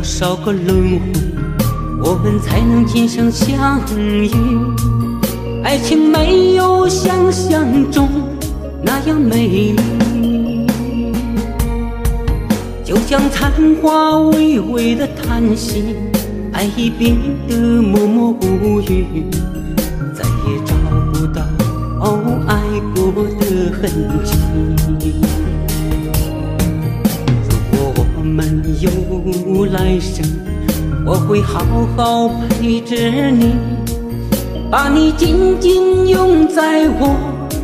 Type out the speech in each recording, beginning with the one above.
少个轮回，我们才能今生相遇。爱情没有想象中那样美丽，就像残花微微的叹息，爱已变得默默无语，再也找不到爱过的痕迹。如果我们有来生，我会好好陪着你，把你紧紧拥在我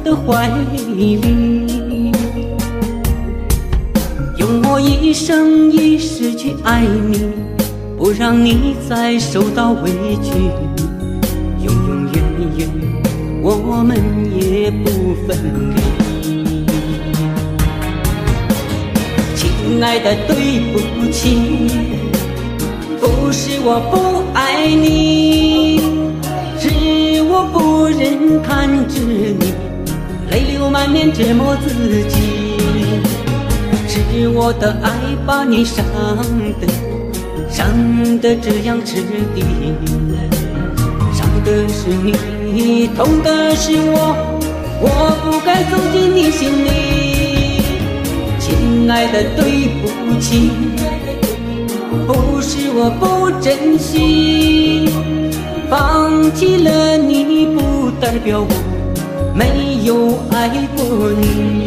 的怀里，用我一生一世去爱你，不让你再受到委屈，永永远远我们也不分离。亲爱的，对不起，不是我不爱你，是我不忍看着你泪流满面折磨自己，是我的爱把你伤得这样彻底，伤的是你，痛的是我不该走进你心里。亲爱的，对不起，不是我不珍惜，放弃了你不代表我没有爱过你。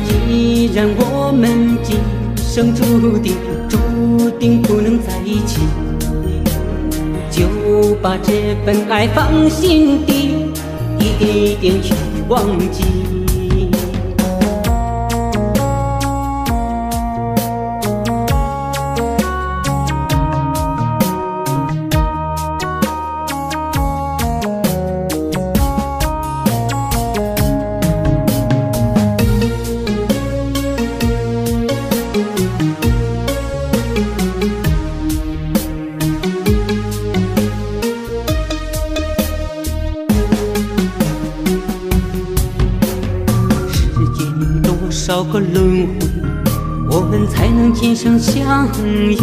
既然我们今生注定不能在一起，就把这份爱放心底，一点一点去忘记。少个轮回，我们才能今生相遇。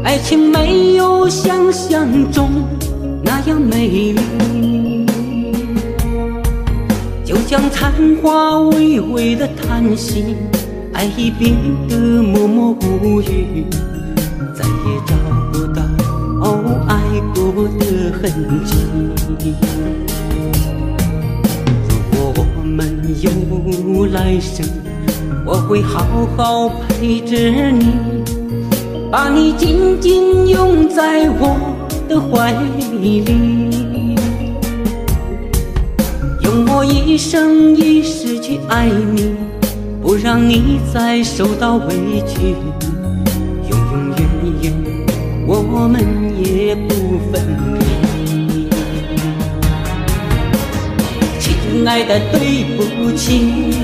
爱情没有想象中那样美丽，就像残花微微的叹息，爱已变得默默无语，再也找不到爱过的痕迹。我们有来生，我会好好陪着你，把你紧紧拥在我的怀里，用我一生一世去爱你，不让你再受到委屈，永永远远我们也不分离。亲爱的，对不起，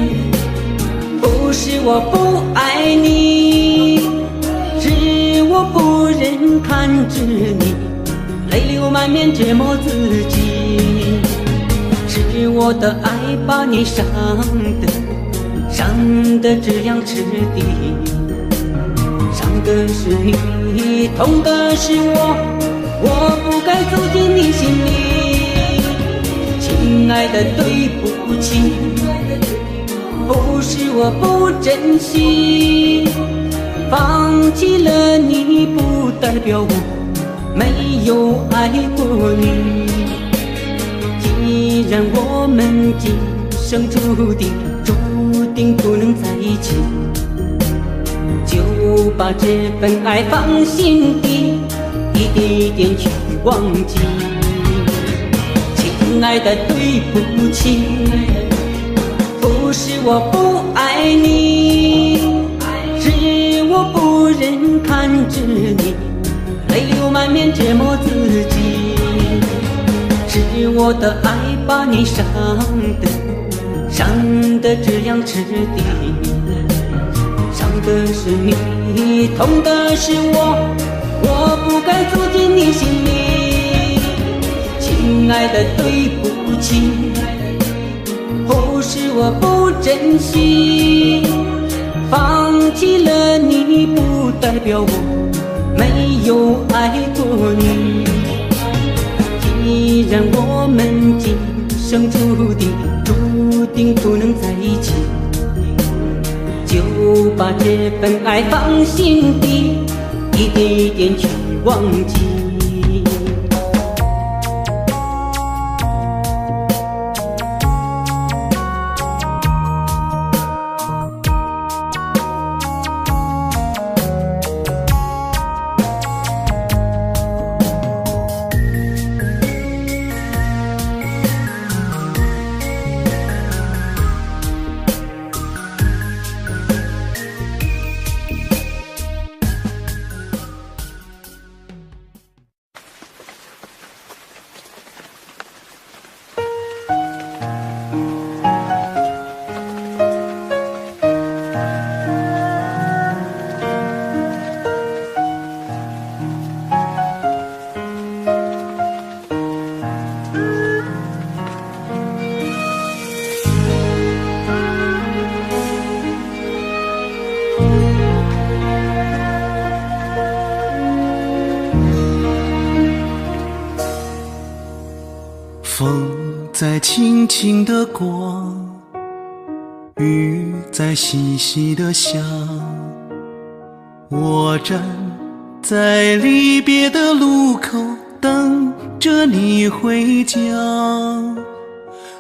不是我不爱你，是我不忍看着你泪流满面折磨自己，是我的爱把你伤得这样彻底，伤的是你，痛的是我不该走进你心里。亲爱的，对不起，不是我不珍惜，放弃了你不代表我没有爱过你。既然我们今生注定不能在一起，就把这份爱放心底，一点一点去忘记。亲爱的，对不起，不是我不爱你，是我不忍看着你泪流满面折磨自己，是我的爱把你伤得这样彻底，伤的是你，痛的是我不该走进你心里。亲爱的，对不起，不是我不珍惜，放弃了你不代表我没有爱过你。既然我们今生注定不能在一起，就把这份爱放心底，一点一点去忘记。风在轻轻地刮，雨在细细地下。我站在离别的路口，等着你回家。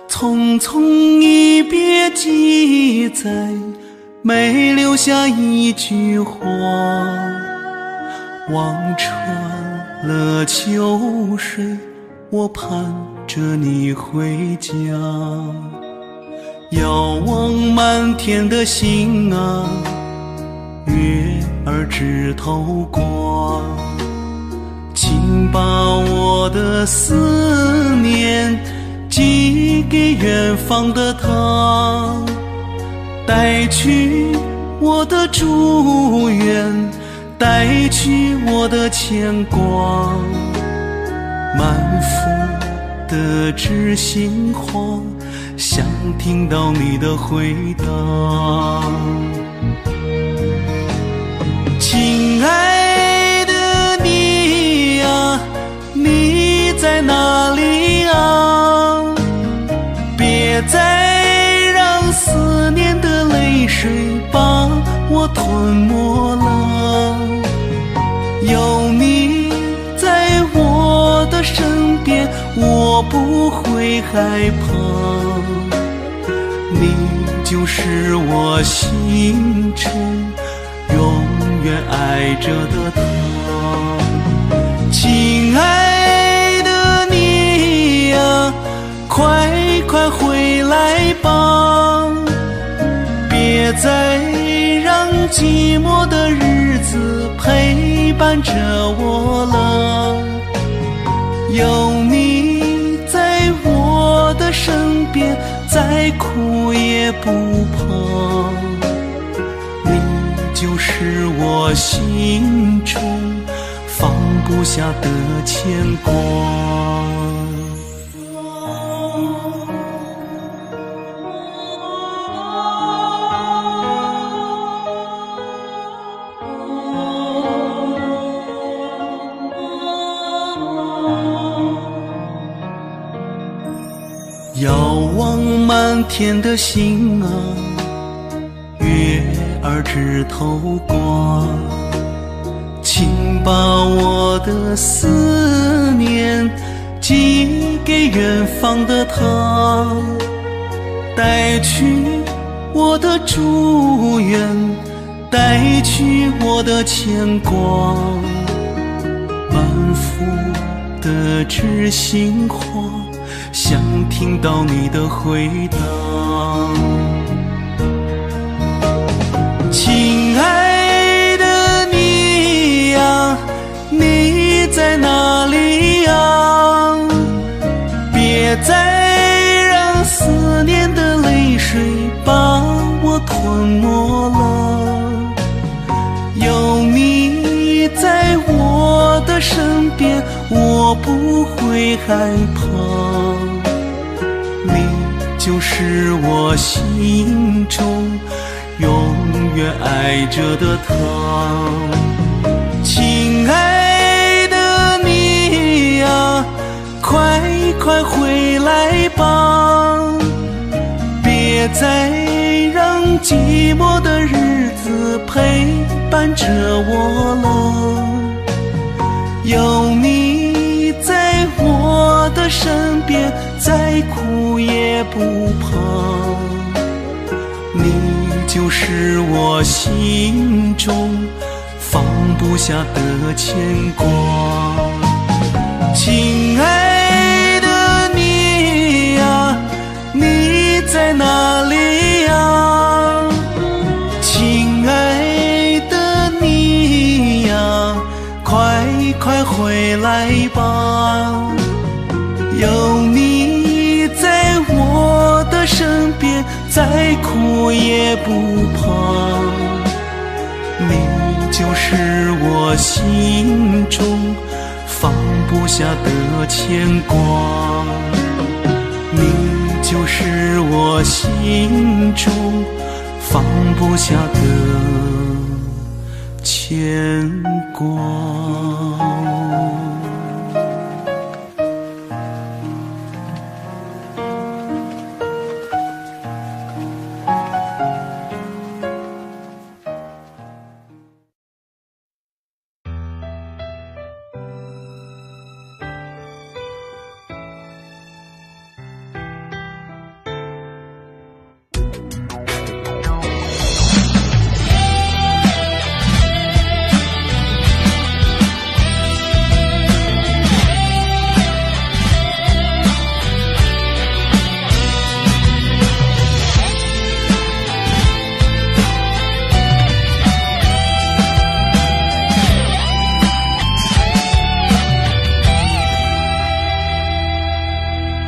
匆匆一别记载，没留下一句话。望穿了秋水，我盼着你回家。遥望满天的星啊，月儿枝头挂。请把我的思念寄给远方的他，带去我的祝愿，带去我的牵挂。满腹的知心话，想听到你的回答。亲爱的你呀，你在哪里啊？别再让思念的泪水把我吞没了。有你在我的身边，我不会害怕。你就是我心中永远爱着的他。亲爱的你呀，快快回来吧，别再让寂寞的日子陪伴着我了。有你在我的身边，再苦也不怕。你就是我心中放不下的牵挂。遥望满天的星啊，月儿枝头挂。请把我的思念寄给远方的他，带去我的祝愿，带去我的牵挂。满腹的知心话，想听到你的回答。亲爱的你呀，你在哪里呀？别再让思念的泪水把我吞没了。有你在我的身边，我不会害怕。你就是我心中永远爱着的他。亲爱的你呀，快快回来吧，别再让寂寞的日子陪伴着我了。有你在我的身边，再苦也不怕。你就是我心中放不下的牵挂。亲爱的你呀，你在哪里呀？亲爱的你呀，快快回来吧，有你在我的身边，再苦也不怕。你就是我心中放不下的牵挂，你就是我心中放不下的牵挂。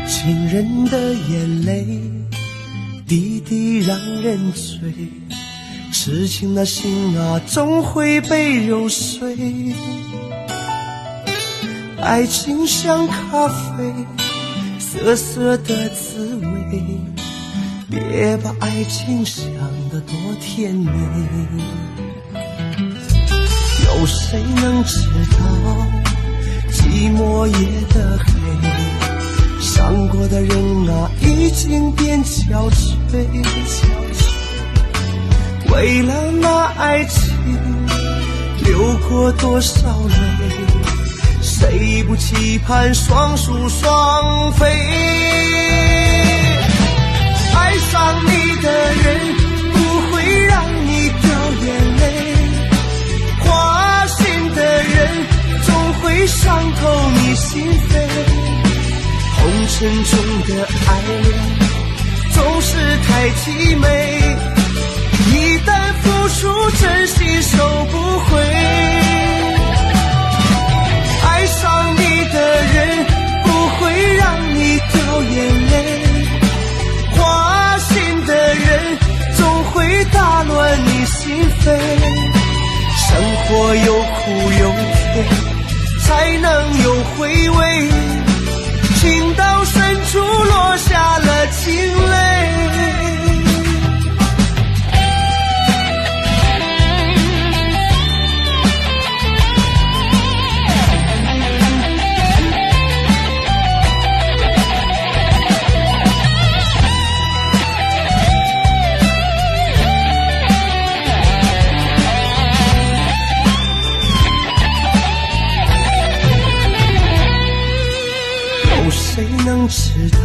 情人的眼泪滴滴让人醉，痴情的心啊终会被揉碎。爱情像咖啡，涩涩的滋味，别把爱情想得多甜美。有谁能知道寂寞夜的黑，伤过的人啊，已经变憔悴。为了那爱情，流过多少泪，谁不期盼双宿双飞？爱上你的人，不会让你掉眼泪，花心的人，总会伤透你心扉。红尘中的爱人总是太凄美，一旦付出真心收不回。爱上你的人不会让你掉眼泪，花心的人总会打乱你心扉。生活有苦有甜，才能有回味，情到深处落下了情泪。谁能知道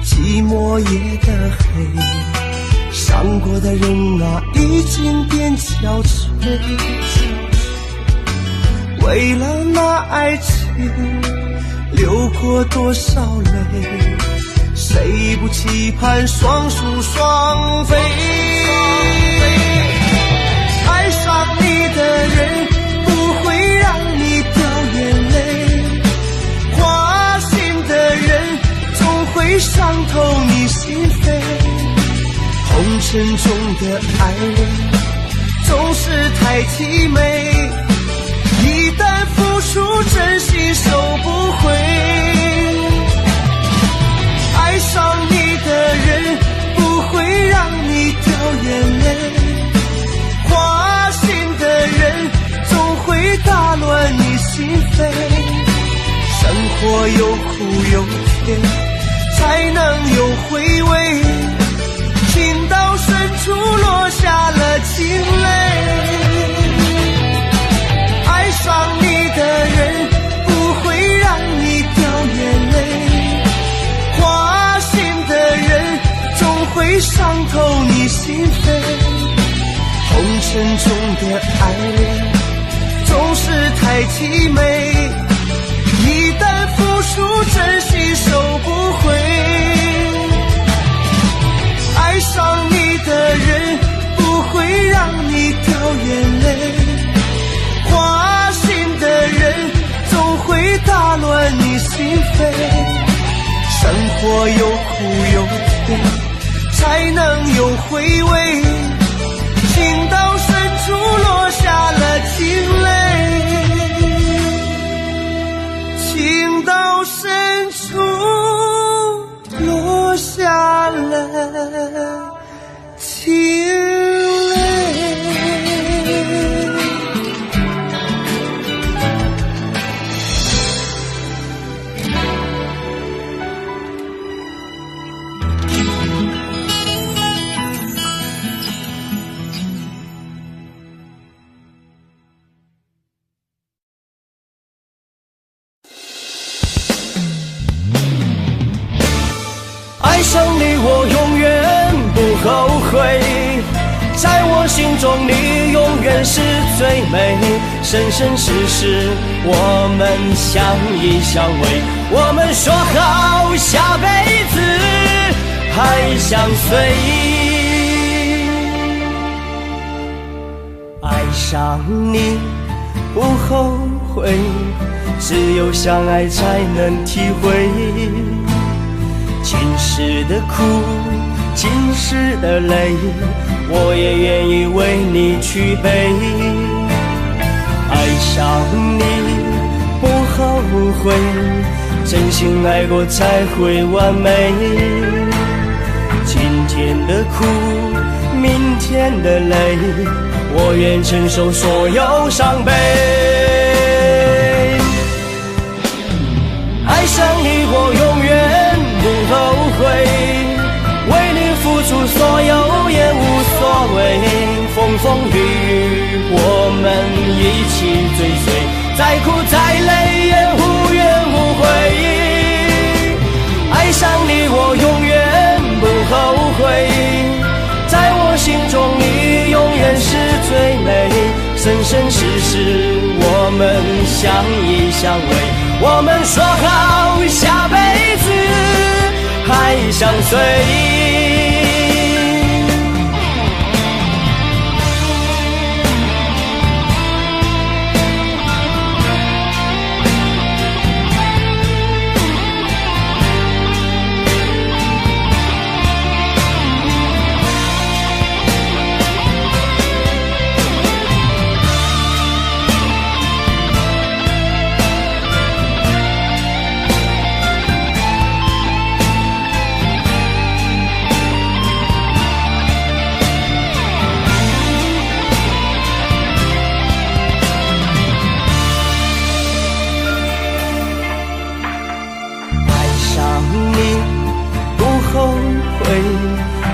寂寞夜的黑，伤过的人啊已经变憔悴。为了那爱情流过多少泪，谁不期盼双宿双飞？爱上你的人不会让你掉眼泪，花心的人总会伤透你心扉。红尘中的爱人总是太凄美，一旦付出真心收不回。爱上你的人不会让你掉眼泪，心扉。生活有苦有甜，才能有回味。情到深处落下了情泪。爱上你的人不会让你掉眼泪，花心的人总会伤透你心扉。红尘中的爱恋总是太凄美，一旦付出真心收不回。爱上你的人不会让你掉眼泪，花心的人总会打乱你心扉。生活有苦有甜，才能有回味。情到深处落下了情泪，情到深处落下了情泪。爱上你我永远不后悔，在我心中你永远是最美。生生世世我们相依相偎，我们说好下辈子还相随。爱上你不后悔，只有相爱才能体会。今世的苦，今世的累，我也愿意为你去背。爱上你不后悔，真心爱过才会完美。今天的苦，明天的累，我愿承受所有伤悲。爱上你我永远不后悔，为你付出所有也无所谓。风风雨雨我们一起追随，再苦再累也无怨无悔。爱上你我永远不后悔，在我心中你永远是最美。生生世世我们相依相偎，我们说好下辈子还相随。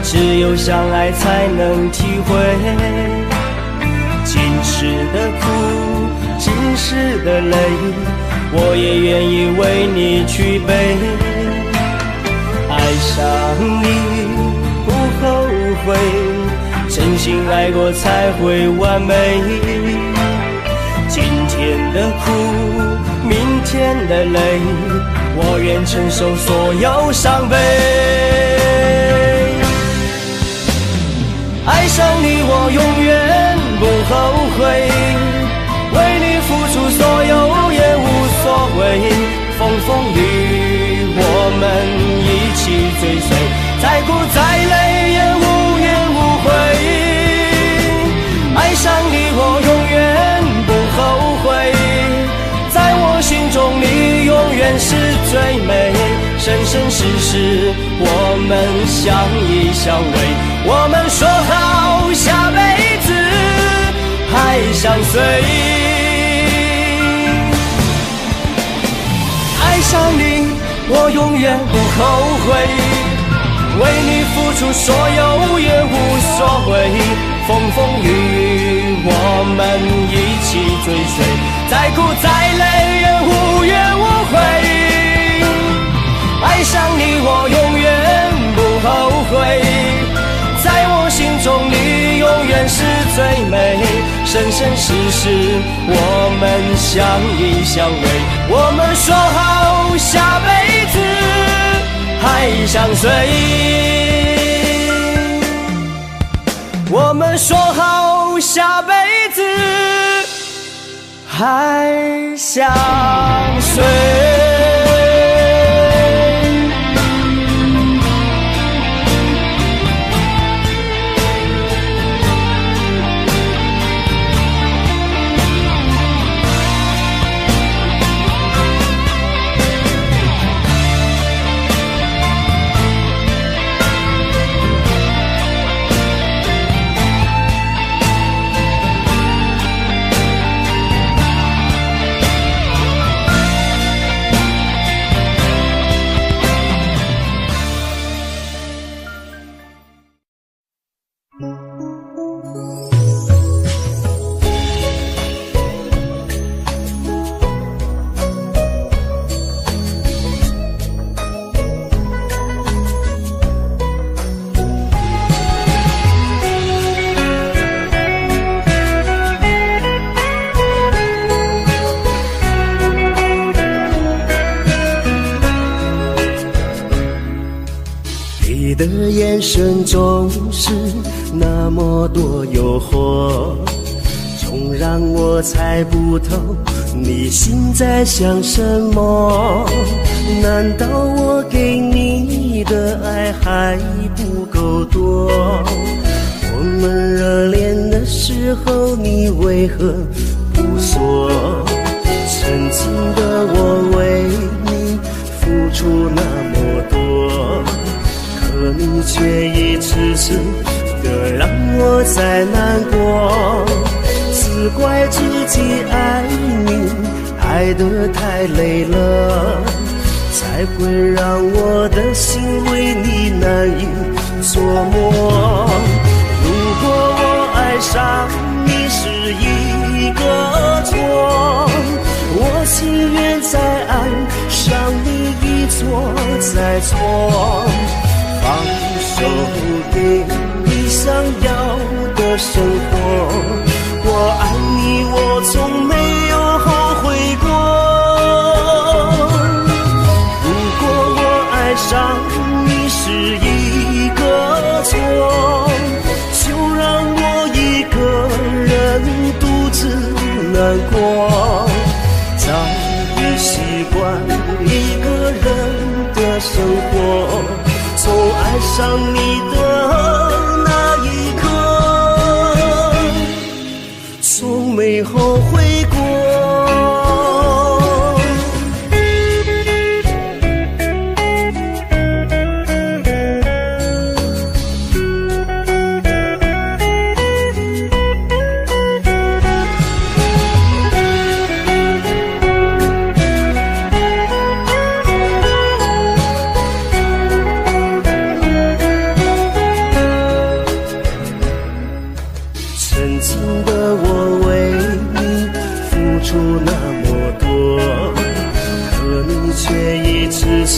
只有相爱才能体会，今世的苦，今世的累，我也愿意为你去背。爱上你不后悔，真心爱过才会完美。今天的苦，明天的累，我愿承受所有伤悲。爱上你我永远不后悔，为你付出所有也无所谓。风风雨雨我们一起追随，再苦再累也无怨无悔。爱上你我永远不后悔，在我心中你永远是最美。生生世世我们相依相偎，我们说好下辈子还相随。上你，我永远不后悔，为你付出所有也无所谓，风风雨雨我们一起追随，再苦再累也无怨无悔。爱上你我永远不后悔，在我心中你永远是最美，生生世世我们相依相偎，我们说好下辈子还相随，我们说好下辈子还相随。你的眼神总是那么多诱惑，总让我猜不透你心在想什么。难道我给你的爱还不够多？我们热恋的时候你为何不说？曾经的我为你付出那么多，可你却一次次的让我在难过，只怪自己爱你爱得太累了，才会让我的心为你难以琢磨。如果我爱上你是一个错，我情愿再爱上你一错再错，放手给你想要的生活。我爱你，我从没有后悔过。如果我爱上你是一个错，就让我一个人独自难过。早已习惯一个人的生活，从爱上你的那一刻，从没后悔过。曾经的我为你付出那么多，可你却一次次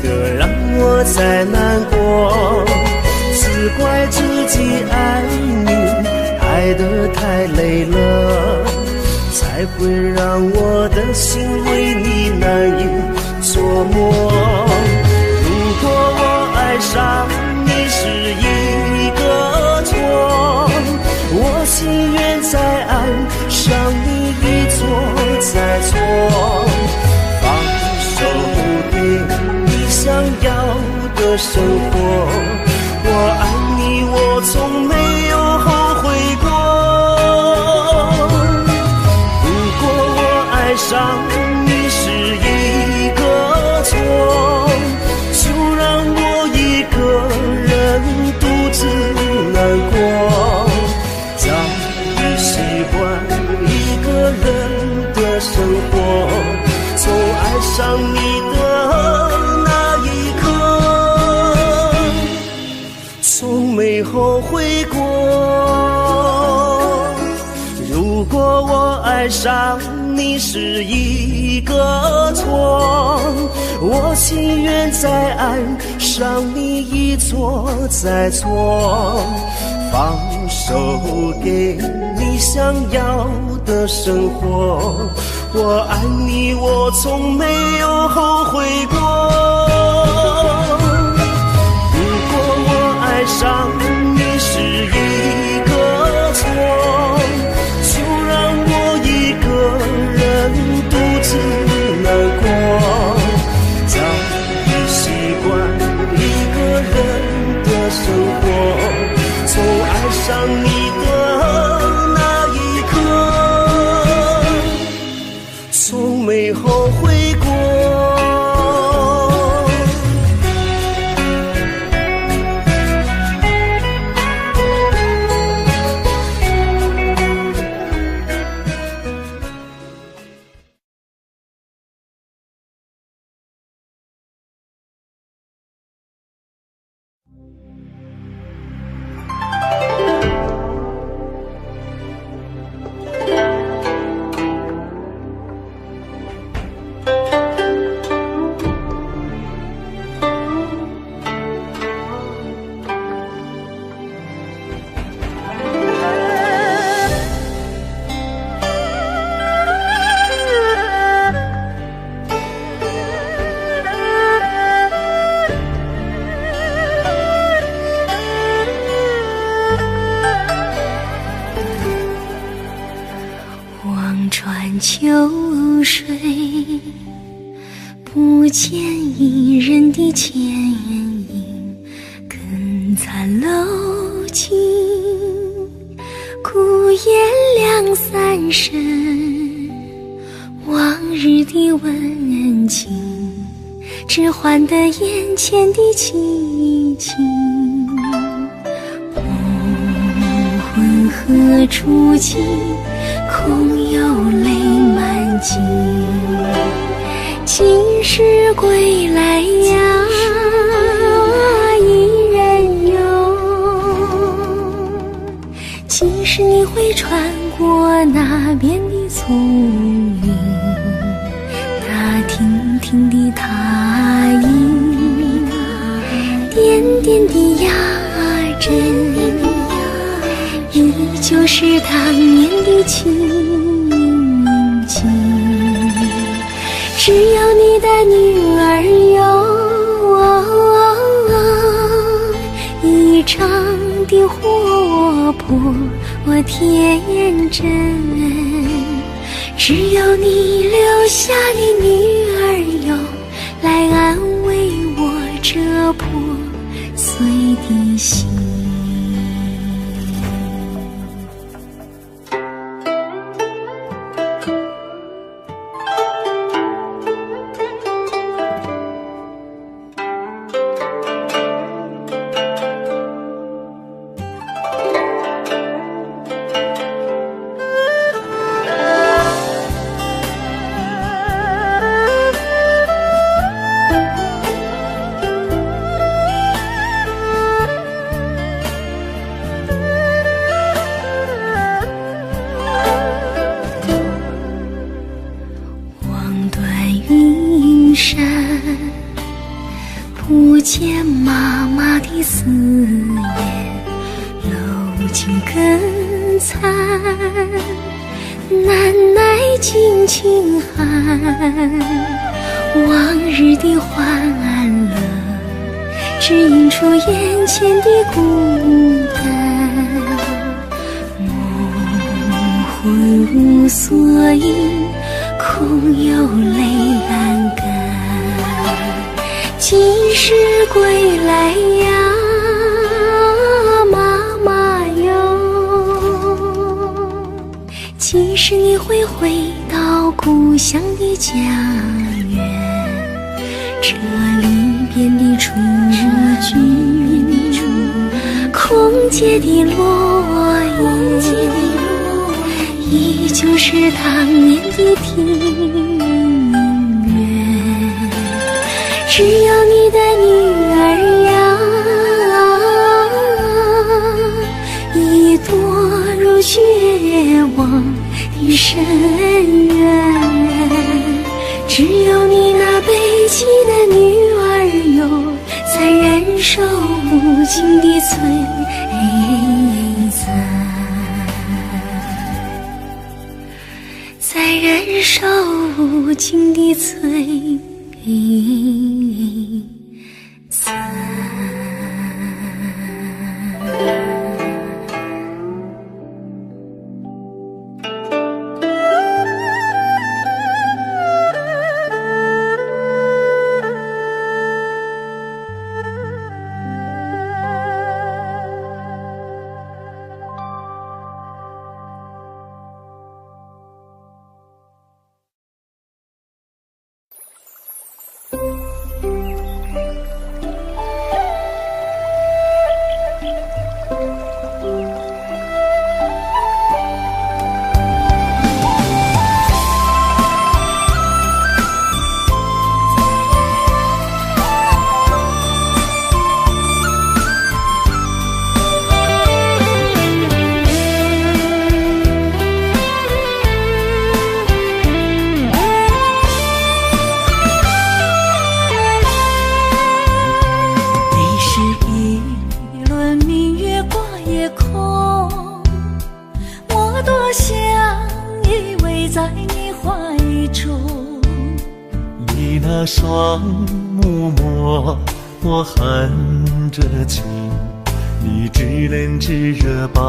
的让我在难过，只怪自己爱你爱得太累了，才会让我的心为你难以琢磨。如果我爱上你是一个错，我情愿再爱上你一错再错，放手给你想要的生活。我爱你，我从没有后悔过。如果我爱上你是一个错，就让我一个人独自难过。早已习惯一个人的生活，从爱上上你的那一刻，从没后悔过。如果我爱上你是一个错，我情愿再爱上你一错再错，放手给你想要的生活。我爱你，我从没有后悔过。如果我爱上你是一个错，就让我一个人独自难过，早已习惯一个人的生活。从爱上你的那一刻，从没后悔过。秋水不见一人的倩影，更残楼尽，孤雁两三声，往日的温情只换得眼前的凄清。梦魂何处寄，空有泪满襟。今时归来呀，一人游。今时你会穿过那边的丛林，打听听的他影，点点的压针，依旧是当年的情景。只有你的女儿有一张的活泼天真，只有你留下的女儿有来安慰我这破碎的心。不见妈妈的思念，楼尽更残，难耐尽清寒。往日的欢乐，只映出眼前的孤单。梦魂无所依，空有泪阑干。今时归来呀，妈妈哟，今时你会回到故乡的家园，这里边的雏菊，空结的落叶，依旧是当年的庭园。只有你的女儿呀，已堕入绝望的深渊。只有你那悲泣的女儿哟，才忍受无尽的摧残，才忍受无尽的摧残。那双目摸我含着情，你知冷知热把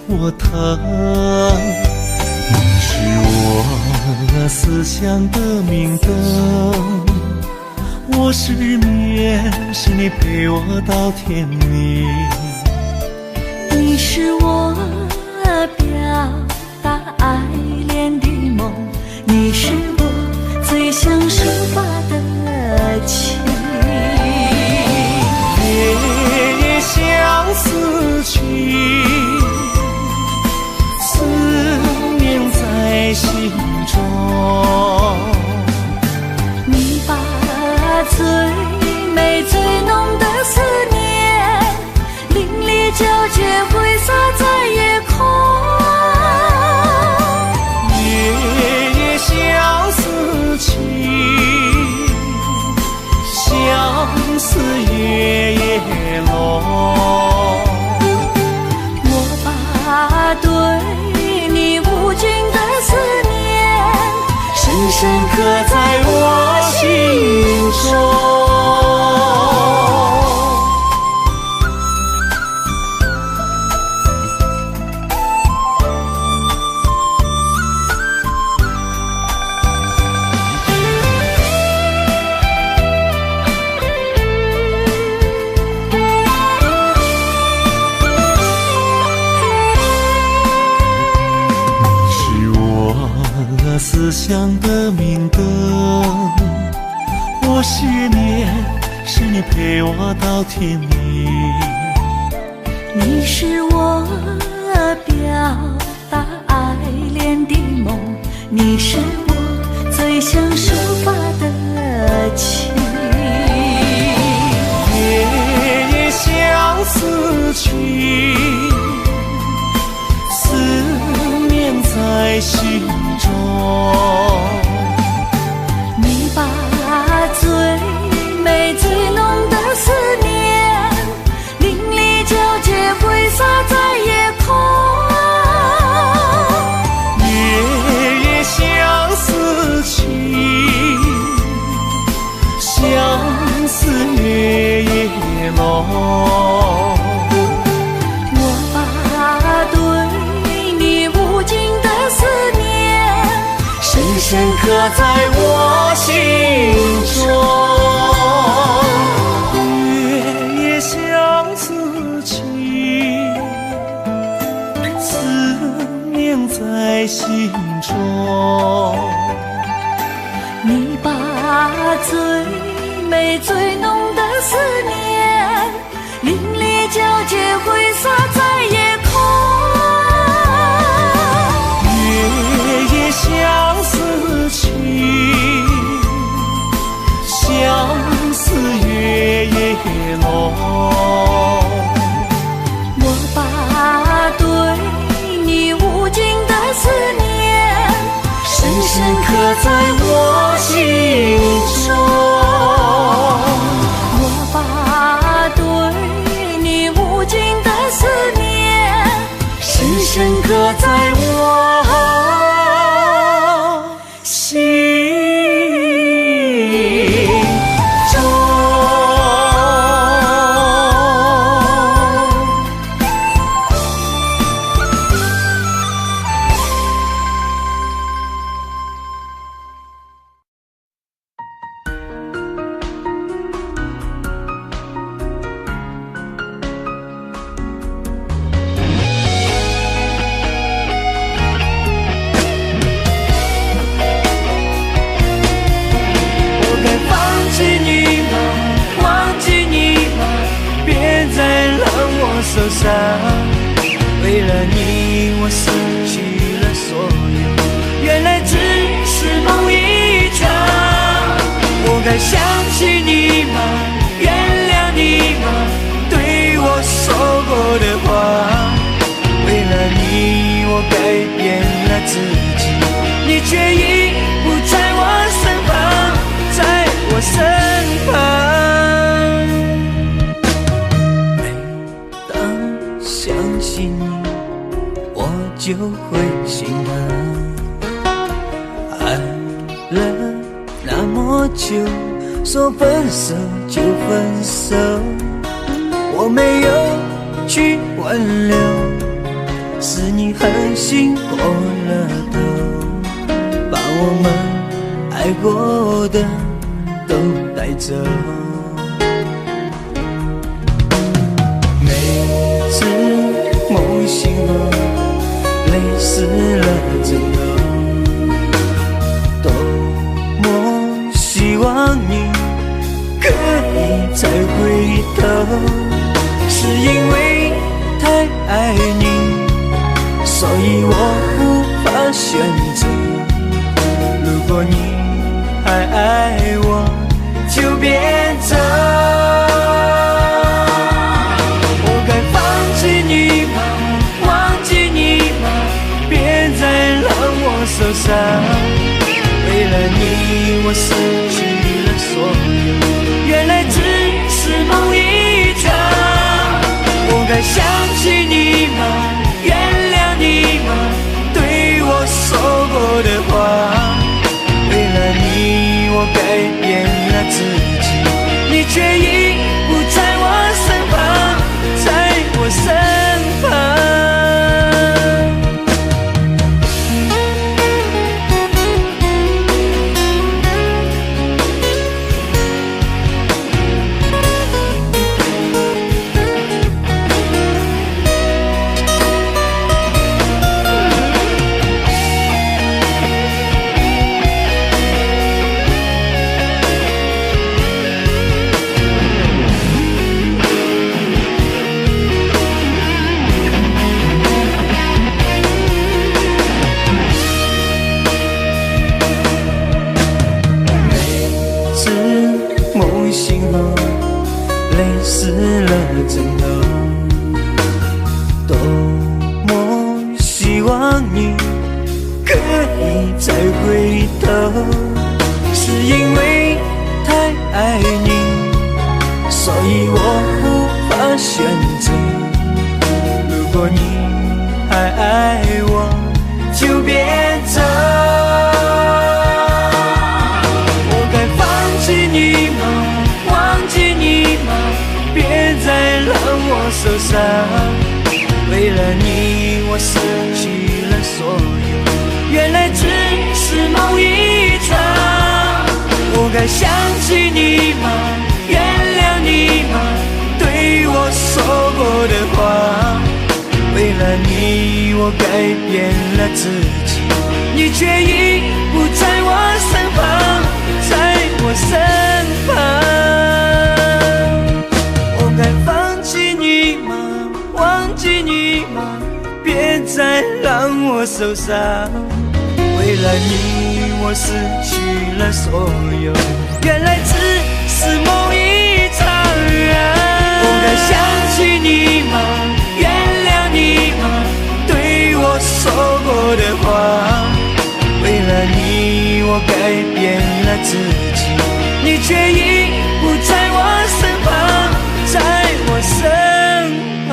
我疼。你是我思乡的明灯，我失眠是你陪我到天明。你是我表达爱恋的梦，你是我最想抒发的情。夜夜相思情，思念在心中。你把最美最浓的思念淋漓交结挥洒在夜空。夜夜相思情，相思夜夜浓。我把对你无尽的思念深深刻在我心中。思乡的明灯，我失眠是你陪我到天明。你是我表达爱恋的梦，你是我最想抒发的情。夜夜相思情，思念在心中。你把最美最浓的思念淋漓交结挥洒在夜空。夜夜相思情，相思夜夜浓。我把对你无尽的思念深深刻在我心中。夜夜相思情，思念在心中。你把最美最浓的思念淋漓交结挥洒在夜空。夜夜相思情，相深刻在我心中。我把对你无尽的思念深深刻在我心中。受伤，为了你我失去了所有，原来只是梦一场。我该想起你吗？原谅你吗？对我说过的话，为了你我改变了自己，你却已不在我身旁，在我身旁。想起你，我就会心疼。爱了那么久，说分手就分手，我没有去挽留，是你狠心过了头，把我们爱过的都带走。梦醒后，泪湿了枕头，多么希望你可以再回头，是因为太爱你，所以我无法选择。如果你还爱我，就别走。受伤，为了你我失去了所有，原来只是梦一场。我该想起你吗？原谅你吗？对我说过的话，为了你我改变了自己，你却已不在我身旁，在我身旁。梦醒后，泪湿了枕头，多么希望你可以再回头，是因为太爱你，所以我无法选择。如果你还爱我，就别走。受伤，为了你我失去了所有，原来只是梦一场。我该想起你吗？原谅你吗？对我说过的话，为了你我改变了自己，你却已不在我身旁，在我身旁。我该放弃你吗？忘记你吗？别再让我受伤。为了你我失去了所有，原来只是梦一场。我该想起你吗？原谅你吗？对我说过的话，为了你我改变了自己，你却已不在我身旁，在我身旁。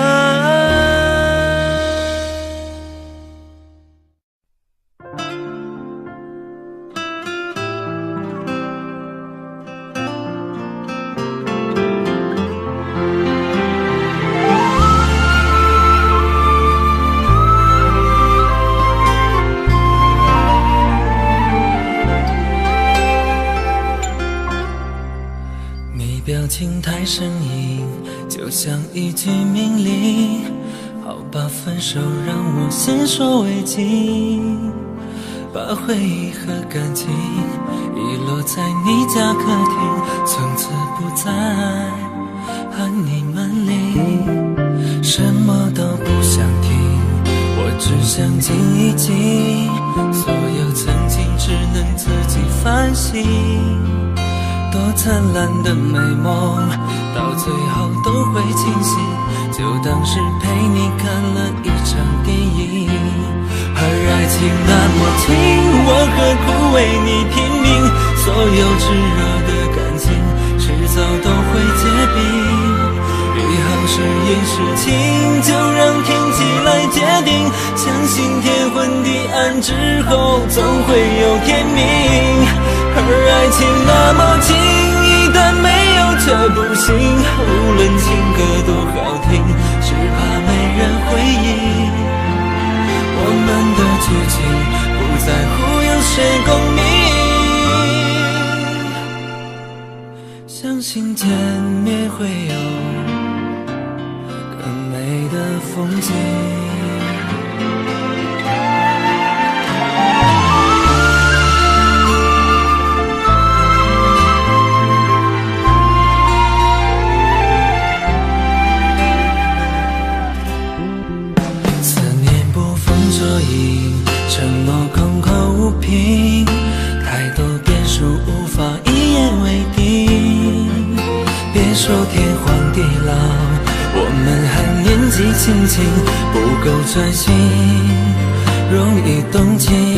表情太生硬，就像一句命令。好吧，分手让我先说为敬，把回忆和感情遗落在你家客厅，从此不再喊你门铃，什么都不想听，我只想静一静，所有曾经只能自己反省。多灿烂的美梦，到最后都会清醒，就当是陪你看了一场电影。而爱情那么近，我何苦为你拼命？所有炙热的感情，迟早都会结冰。以后是阴是晴，就让天气来决定。相信天昏地暗之后，总会有天明。而爱情那么近，一旦没有却不行，无论情歌多好听，只怕没人回应。我们的剧情不在乎有谁共鸣，相信见面会有更美的风景。承诺空口无凭，太多变数无法一言为定。别说天荒地老，我们还年纪轻轻，不够专心，容易动情。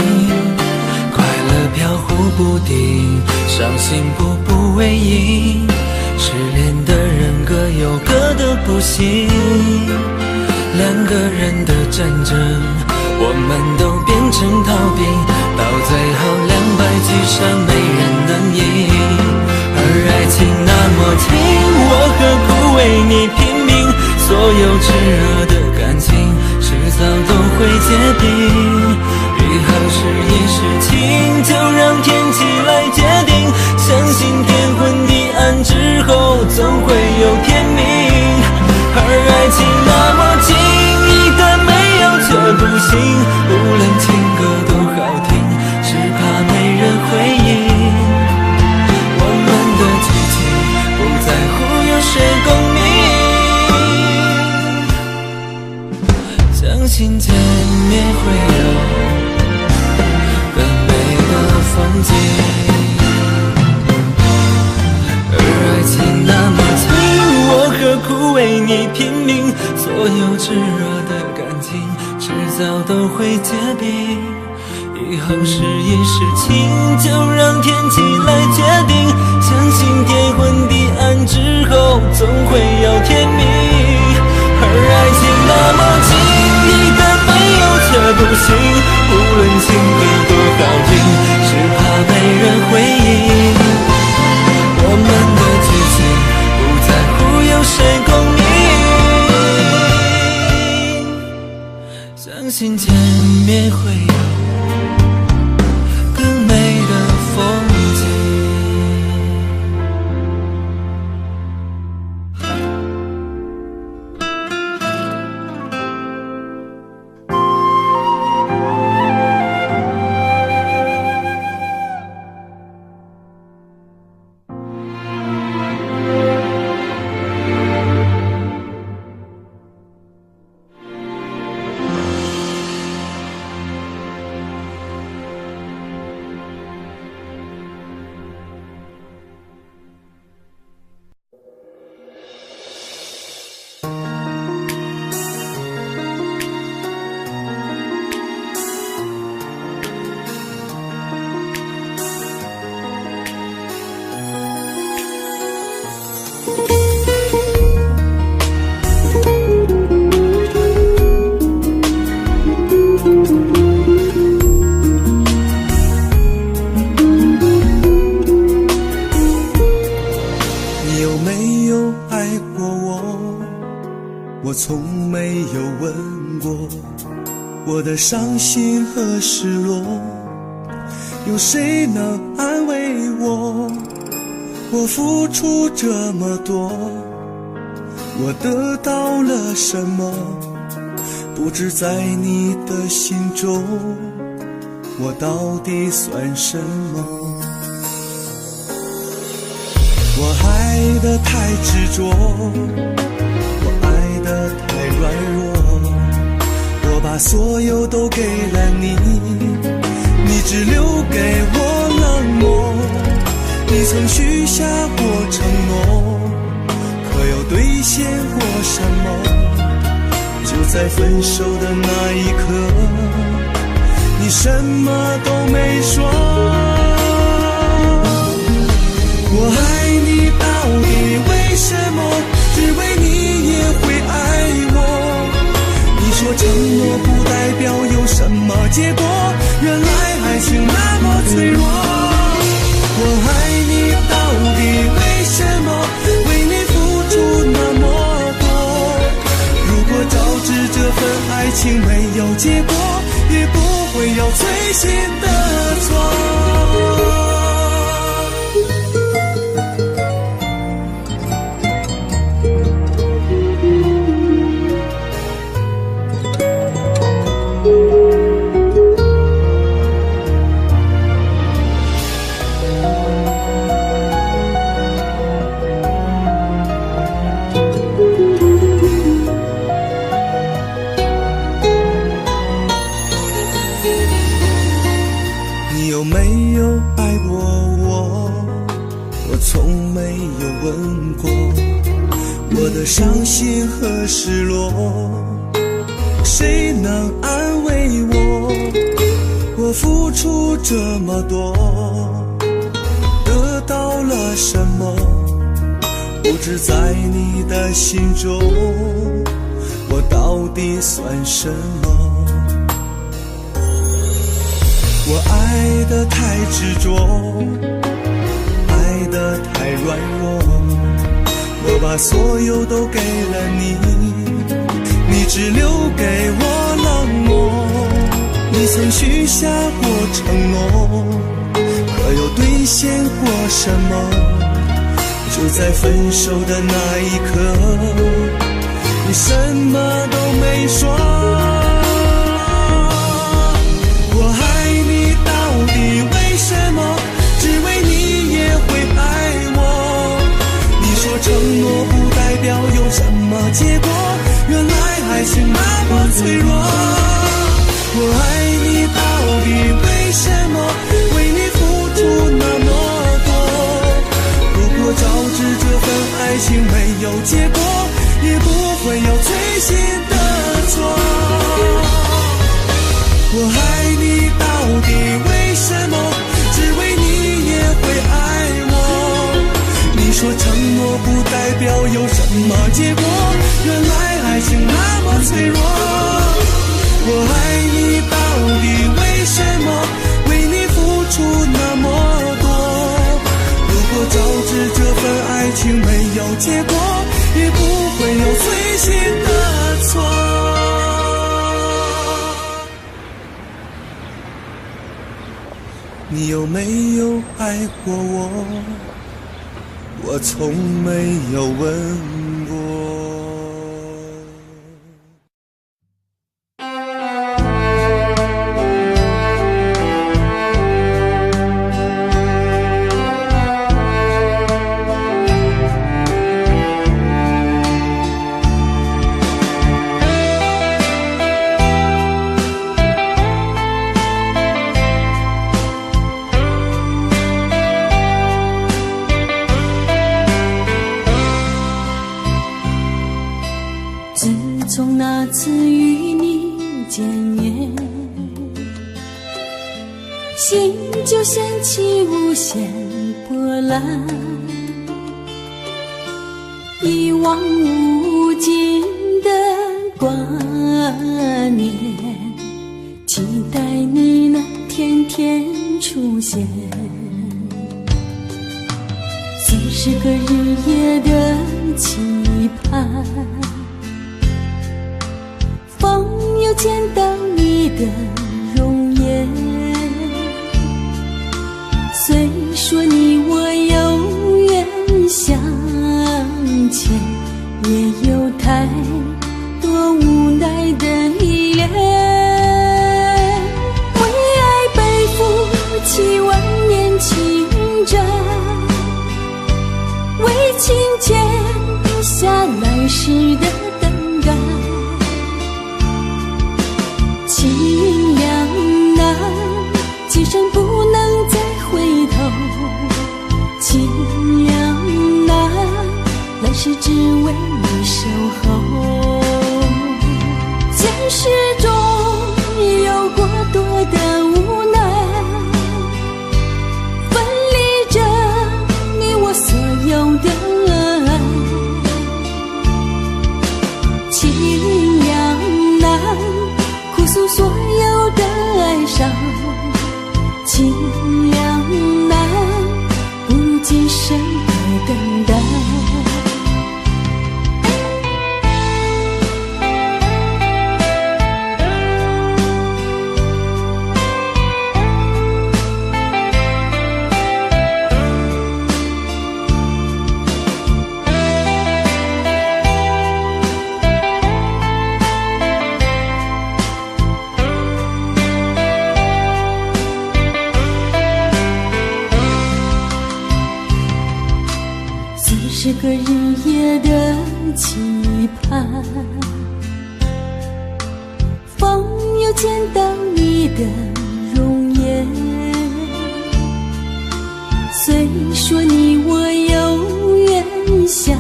快乐飘忽不定，伤心步步为营。失恋的人各有各的不幸，两个人的战争，我们都变成逃兵，到最后2败俱伤，没人能赢。而爱情那么近，我何苦为你拼命？所有炽热的感情，迟早都会结冰。以后是阴是晴，就让天气来决定。相信天昏地暗之后，总会有天明。而爱情那么近，一旦没有却不行，无论情歌多好听，只怕没人回应。我们的剧情不在乎有谁共鸣，相信见面会有更美的风景。而爱情那么近，我何苦为你拼命？所有炙热的感情，迟早都会结冰。以后是阴是晴，就让天气来决定。相信天昏地暗之后，总会有天明。而爱情那么近，一旦没有却不行，无论情歌多好听，只怕没人回应。我们的剧情不在乎有谁共鸣，相信见面会有更美的风景。我从没有问过我的伤心和失落，有谁能安慰我？我付出这么多，我得到了什么？不知在你的心中，我到底算什么？我爱得太执着，我爱得太软弱，我把所有都给了你，你只留给我冷漠。你曾许下过承诺，可有兑现过什么？就在分手的那一刻，你什么都没说。我爱你到底为什么？只为你也会爱我。你说承诺不代表有什么结果，原来爱情那么脆弱。我爱你到底为什么？为你付出那么多。如果早知这份爱情没有结果，也不会有最新的错。伤心和失落，谁能安慰我？我付出这么多，得到了什么？不知在你的心中，我到底算什么？我爱得太执着，爱得太软弱，我把所有都给了你，你只留给我冷漠。你曾许下过承诺，可有兑现过什么？就在分手的那一刻，你什么都没说。我爱你到底为什么？只为你也会爱我。承诺不代表有什么结果，原来爱情那么脆弱。我爱你到底为什么？为你付出那么多。如果早知这份爱情没有结果，也不会有最新的错。我爱你到底为什么？只为你也会爱我。你说承诺不代表有什么结果，原来爱情那么脆弱。我爱你到底为什么？为你付出那么多。如果早知这份爱情没有结果，也不会有最新的错。你有没有爱过我？我从没有问过。从那次与你见面，心就掀起无限波澜，一往无尽的挂念，期待你那天天出现，似是个日夜的期盼。风又见到你的容颜，虽说你我有缘相牵，也有太多无奈的依恋。为爱背负7万年情债，为情欠下来世的等待。情两难，今生不能再回头。情两难，来世只为你守候。现实中有过多的无奈，分离着你我所有的爱。情两难，哭诉所有的哀伤。情两难，不如今生的等待。40个日夜的期盼，风又见到你的容颜，虽说你我有缘相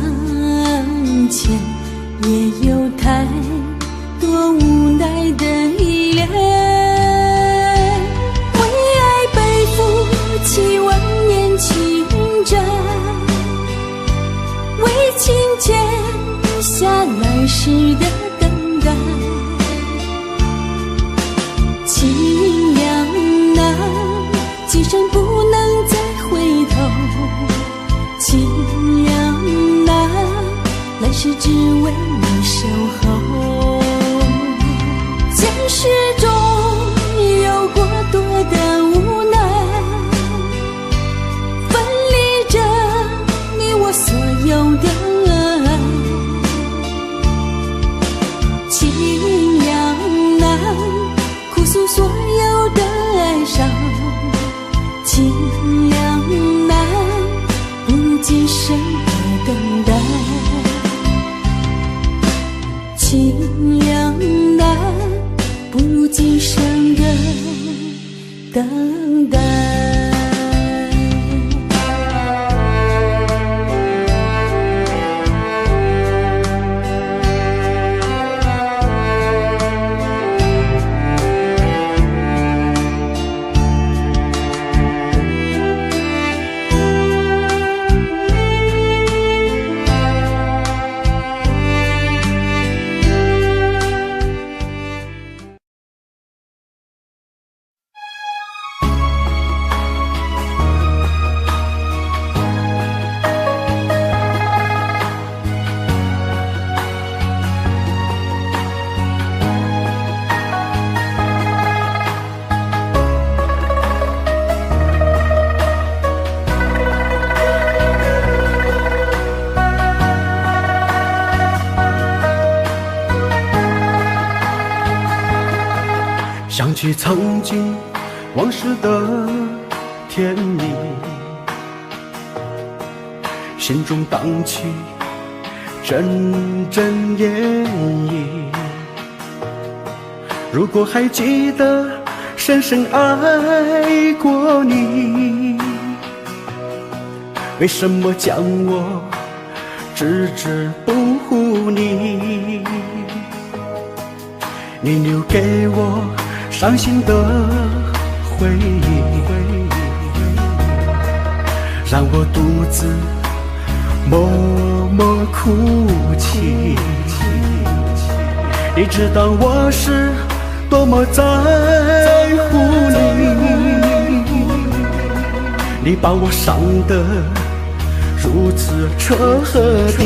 牵，也有太多无奈的依恋。为爱背负7万年情债，为情欠下来世的等待。情两难，今生不能再回头。情两难，来世只为你守候。现实中有过多的无奈，分离着你我所有的爱。情两难，哭诉所有的哀伤。情两难，不如今生的等待。情两难，不如今生的等待。想起曾经往事的甜蜜，心中荡起阵阵烟雨。如果还记得深深爱过你，为什么将我置之不理？你留给我伤心的回忆，让我独自默默哭泣。你知道我是多么在乎你，你把我伤得如此彻底。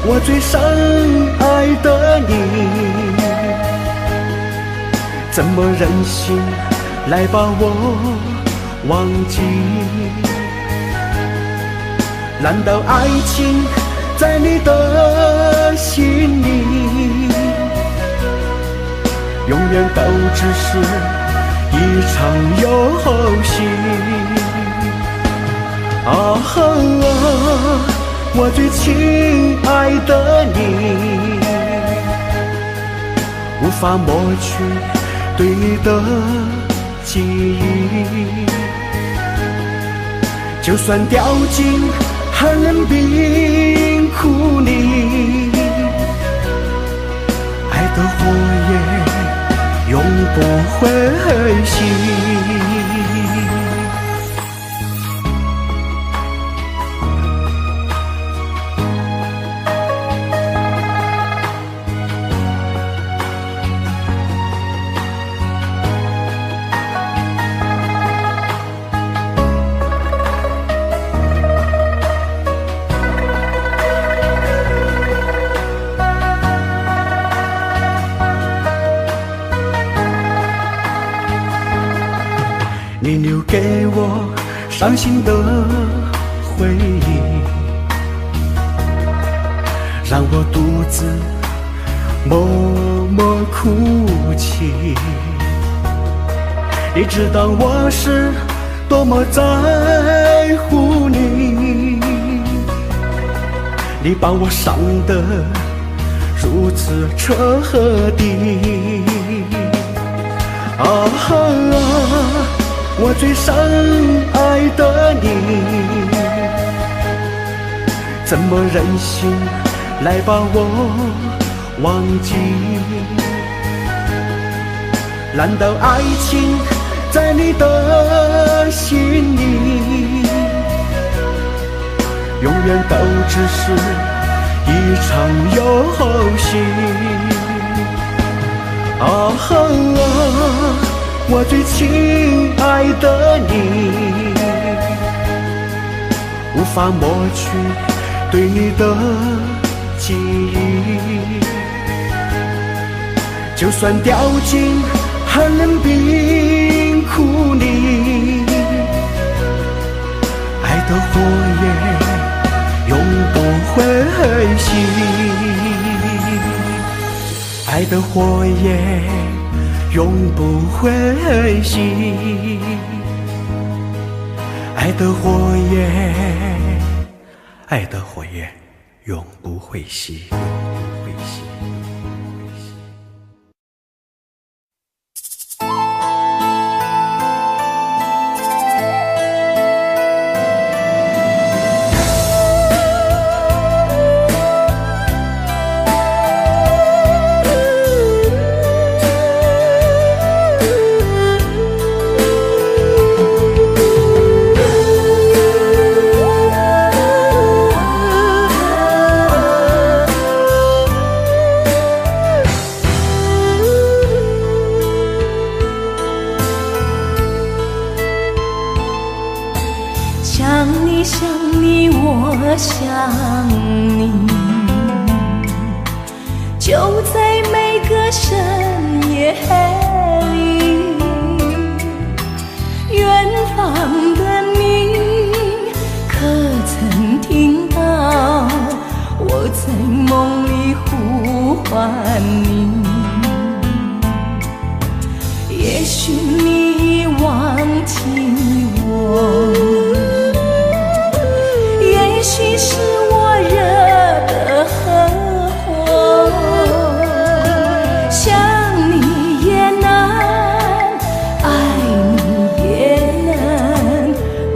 我最深爱的你，怎么忍心来把我忘记？难道爱情在你的心里，永远都只是一场游戏？啊，我最亲爱的你，无法抹去对你的记忆，就算掉进寒冷冰窟里，爱的火焰永不会熄。你留给我伤心的回忆，让我独自默默哭泣。你知道我是多么在乎你，你把我伤得如此彻底。我最深爱的你，怎么忍心来把我忘记？难道爱情在你的心里，永远都只是一场游戏？我最亲爱的你，无法抹去对你的记忆，就算掉进寒冷冰窟里，爱的火焰永不会熄，爱的火焰永不会熄，爱的火焰，爱的火焰永不会熄，永不会熄。想你，我想你，就在每个深夜里。远方的你，可曾听到我在梦里呼唤你？也许你已忘记我，也许是我惹的祸，想你也难，爱你也难，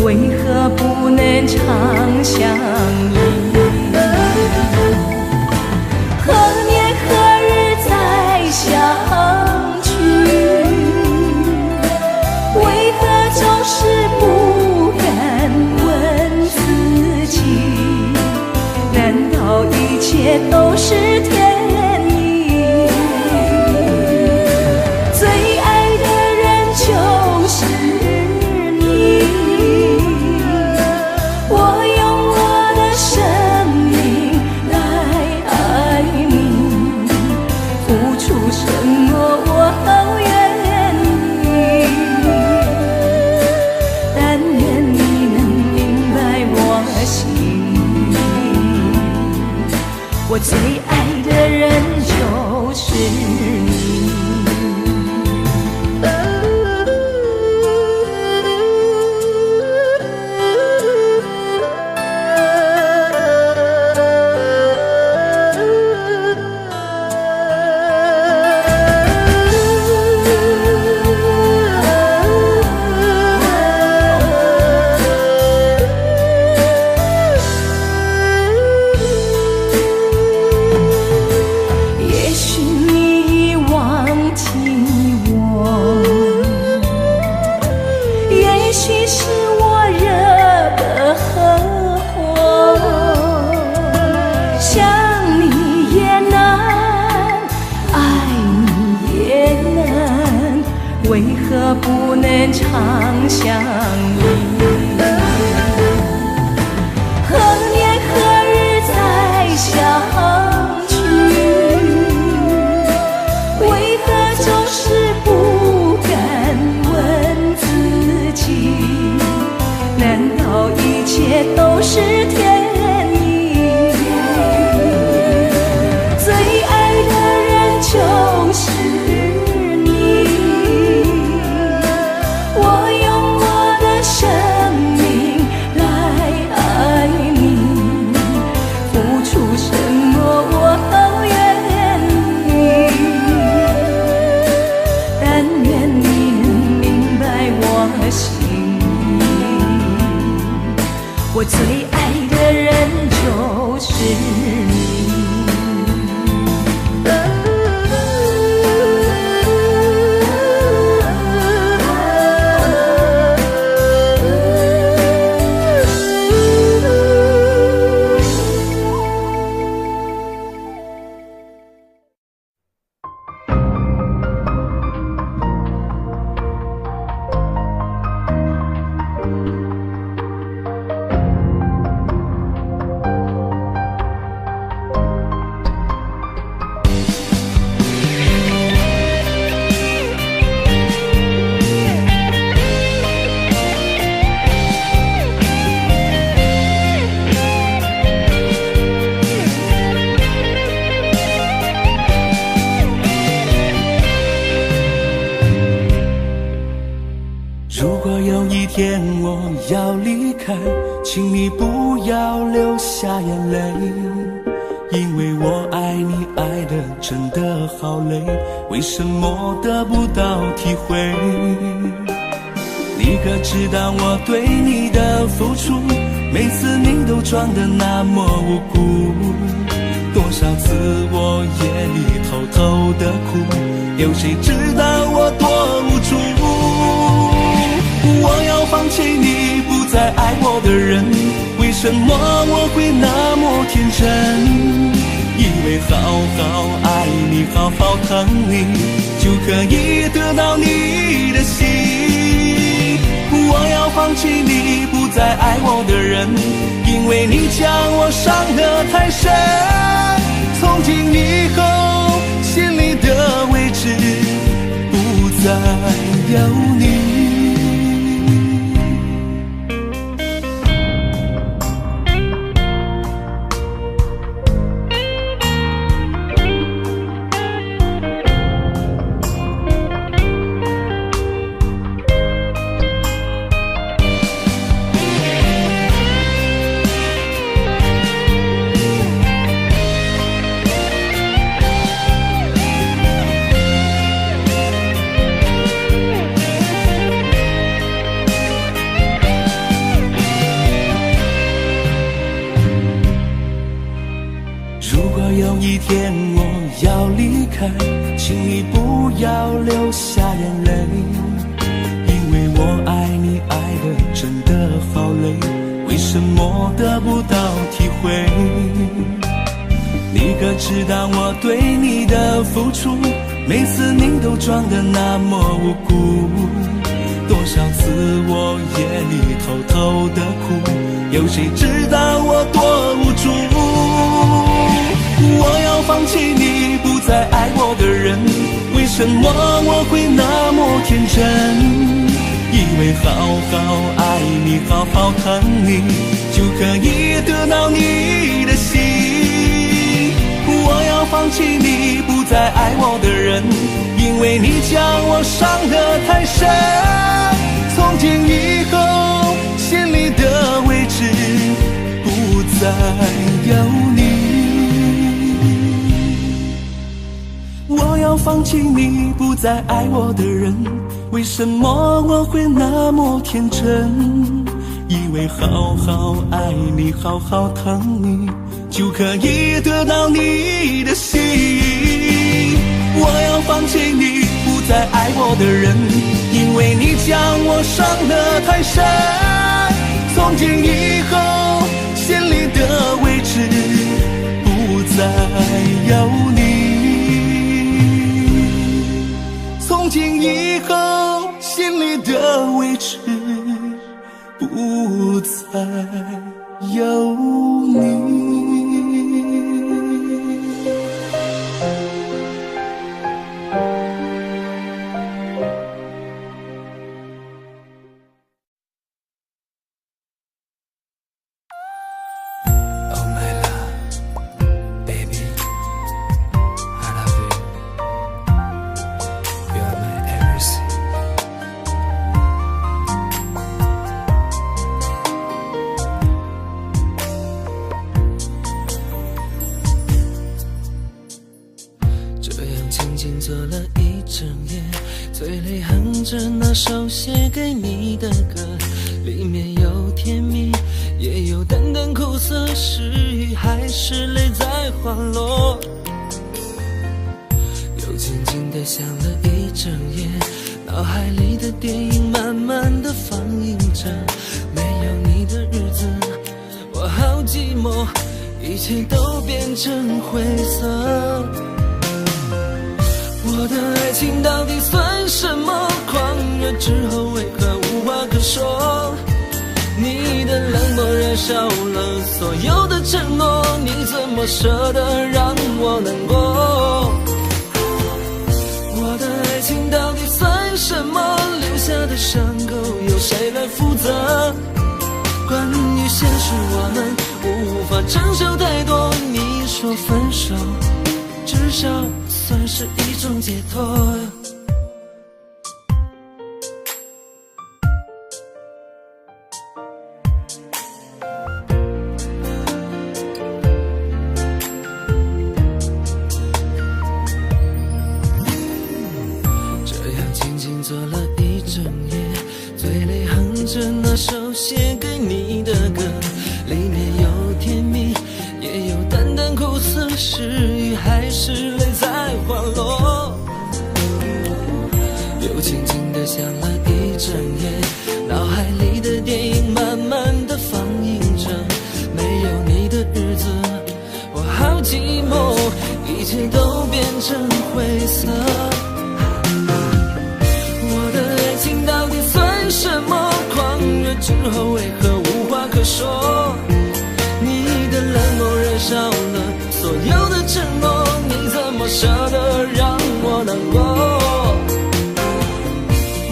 为何不能常相依？何年何日再相聚？为何总是不敢问自己？难道一切都是天意？最爱的人就是你，我用我为何不能常相依？何年何日再相聚？为何总是不敢问自己？难道一切都是天意？最爱的人就是你，我用我的生命来爱你，付出什么我都愿意。但愿你能明白我心意，我最爱的人就是你。如果有一天我要离开，请你不要流下眼泪，因为我爱你爱得真的好累，为什么得不到体会？你可知道我对你的付出，每次你都装得那么无辜，多少次我夜里偷偷的哭，有谁知道我多无助？我要放弃你不再爱我的人，为什么我会那么天真？以为好好爱你好好疼你就可以得到你的心。我要放弃你不再爱我的人，因为你将我伤得太深。从今以后心里的位置不再有你。有一天我要离开，请你不要流下眼泪，因为我爱你爱得真的好累，为什么得不到体会？你可知道我对你的付出，每次你都装得那么无辜，多少次我夜里偷偷的哭，有谁知道我多无助？我要放弃你不再爱我的人，为什么我会那么天真？以为好好爱你好好疼你就可以得到你的心。我要放弃你不再爱我的人，因为你将我伤得太深。从今以后心里的位置不再有你。我要放弃你不再爱我的人，为什么我会那么天真？以为好好爱你好好疼你就可以得到你的心。我要放弃你不再爱我的人，因为你将我伤得太深。从今以后心里的位置不再有你。从今今以后心里的位置不再有你。坐了一整夜，嘴里哼着那首写给你的歌，里面有甜蜜，也有淡淡苦涩，是雨还是泪在滑落。又静静地想了一整夜，脑海里的电影慢慢地放映着，没有你的日子我好寂寞，一切都变成灰色。我的爱情到底算什么？狂热之后为何无话可说？你的冷漠燃烧了所有的承诺，你怎么舍得让我难过？我的爱情到底算什么？留下的伤口由谁来负责？关于现实我们无法承受太多，你说分手至少算是一种解脱。这样静静坐了一整夜，嘴里哼着那首写给你的歌，里面有甜蜜，也有淡淡苦涩，是雨还是泪在滑落。又静静地想了一整夜，脑海里的电影慢慢地放映着，没有你的日子我好寂寞，一切都变成灰色。我的爱情到底算什么？狂热之后为何无话可说？你的冷漠燃烧了所有的承诺，你怎么舍得让我难过？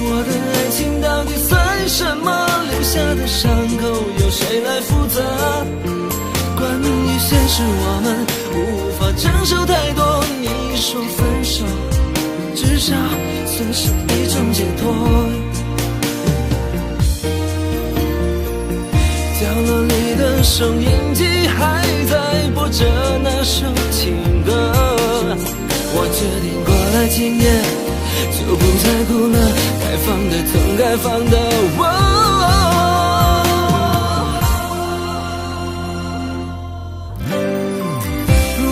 我的爱情到底算什么？留下的伤口由谁来负责？关于现实我们无法承受太多，你说分手至少算是一种解脱。角落里的收音机还在播着那首情歌，我决定过来今夜就不再哭了，该放的疼，该放的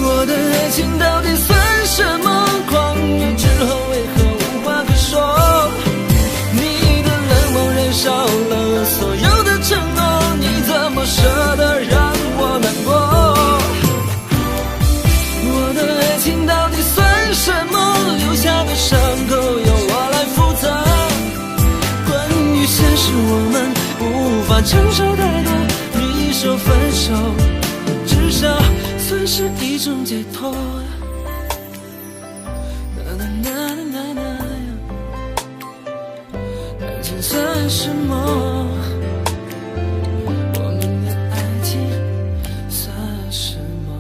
我的爱情到底算什么？狂热之后为何无话可说？你的冷漠燃烧了所有的承诺，你怎么舍得让我难过？我的爱情到底算什么？留下的伤口由我来负责。关于现实我们无法承受太多，你说分手至少算是一种解脱。爱情算什么？我们的爱情算什么？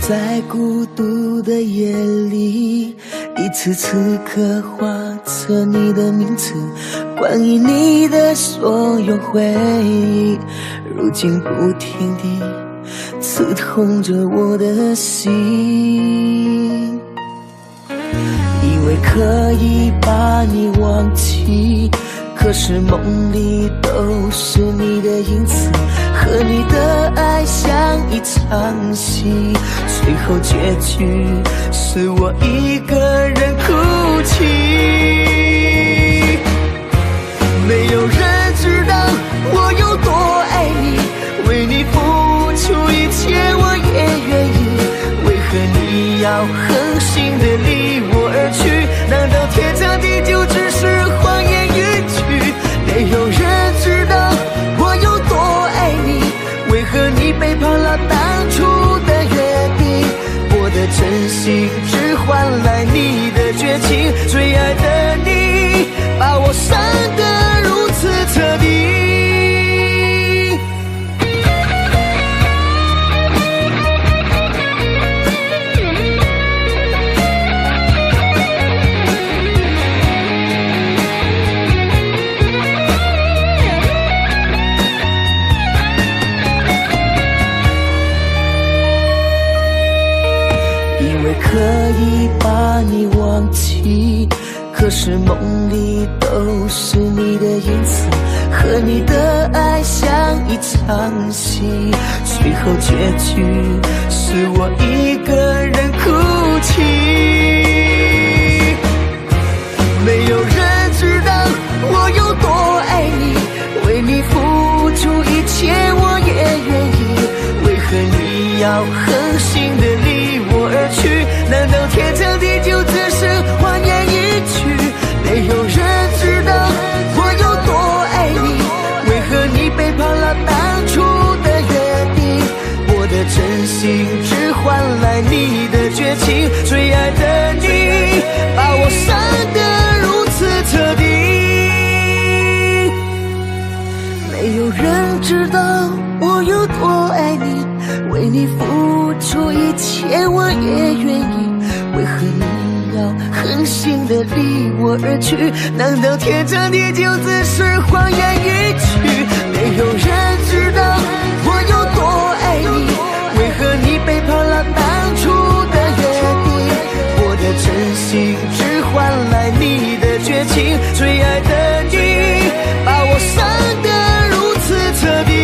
在孤独的夜里，一次次刻画着你的名字，关于你的所有回忆，如今不停地刺痛着我的心。以为可以把你忘记，可是梦里都是你的影子，和你的爱像一场戏，最后结局是我一个人哭泣。没有人知道我有多爱你，为你付出一切我也愿意，为何你要狠心的离我而去？难道天长地久只是谎言一句？没有人知道我有多爱你，为何你背叛了当初的约定？我的真心只换来你的绝情，最爱的你把我伤得如此彻底。可以把你忘记，可是梦里都是你的影子，和你的爱像一场戏，最后结局是我一个人哭泣。没有人知道我有多爱你，为你付出一切我也愿意，为何你要狠心的离我而去？难道天长地久只是谎言一句？没有人知道我有多爱你，为何你背叛了当初的约定？我的真心只换来你的绝情，最爱的你把我伤得如此彻底。没有人知道我有多爱你，为你付出一切我也愿意，为何你要狠心的离我而去？难道天长地久只是谎言一句？没有人知道我有多爱你，为何你背叛了当初的约定？我的真心只换来你的绝情，最爱的你把我伤得如此彻底。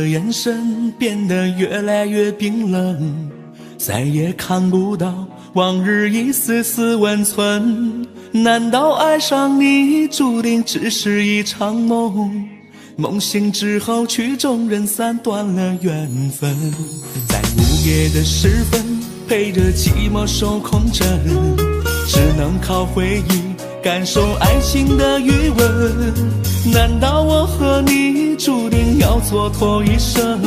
眼神变得越来越冰冷，再也看不到往日一丝丝温存。难道爱上你注定只是一场梦？梦醒之后曲终人散，断了缘分。在午夜的时分，陪着寂寞守空枕，只能靠回忆感受爱情的余温。难道我和你注定要蹉跎一生？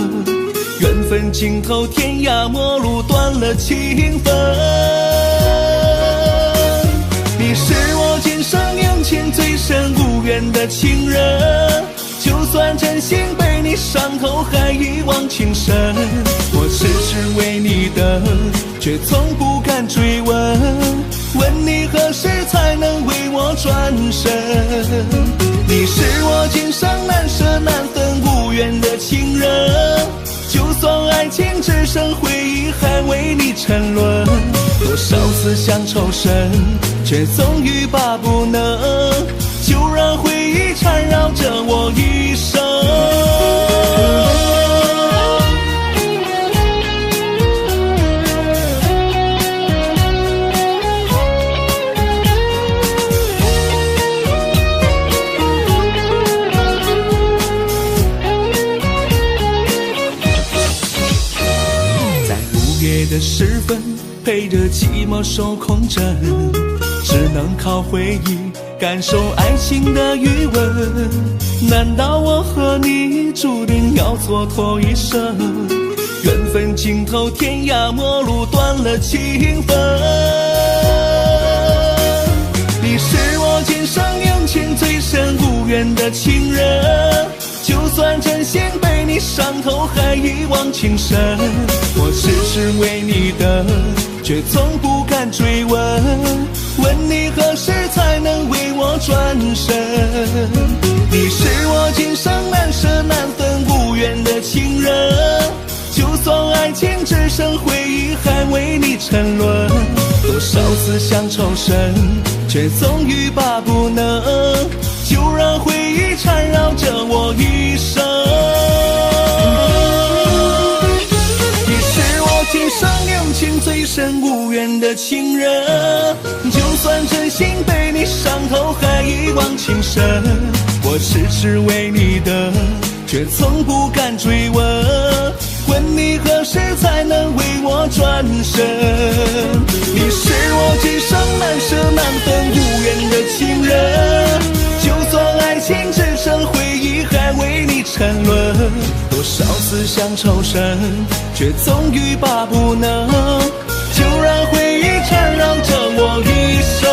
缘分尽头，天涯陌路，断了情分。你是我今生有情最深无缘的情人，就算真心被你伤透，还一往情深。我痴痴为你等，却从不敢追问，问你何时才能为我转身。你是我今生难舍难分无缘的情人，就算爱情只剩回忆，还为你沉沦。多少次想抽身，却总欲罢不能，就让回忆缠绕着我一生。陪着寂寞受空枕，只能靠回忆感受爱情的余温。难道我和你注定要蹉跎一生？缘分尽头，天涯陌路，断了情分。你是我今生用情最深无缘的情人，就算真心被你伤透，还一往情深。我痴痴为你等，却从不敢追问，问你何时才能为我转身。你是我今生难舍难分无缘的情人，就算爱情只剩回忆，还为你沉沦。多少思乡愁深，却总欲罢不能，就让回忆缠绕着我一生。你是我今生用情最深无缘的情人，就算真心被你伤透，还一往情深。我痴痴为你等，却从不敢追问，问你何时才能为我转身。你是我今生难舍难分无缘的情人，就算爱情只剩回忆，还为你沉沦。多少思乡愁深，却总欲罢不能，就让回忆缠绕着我一生，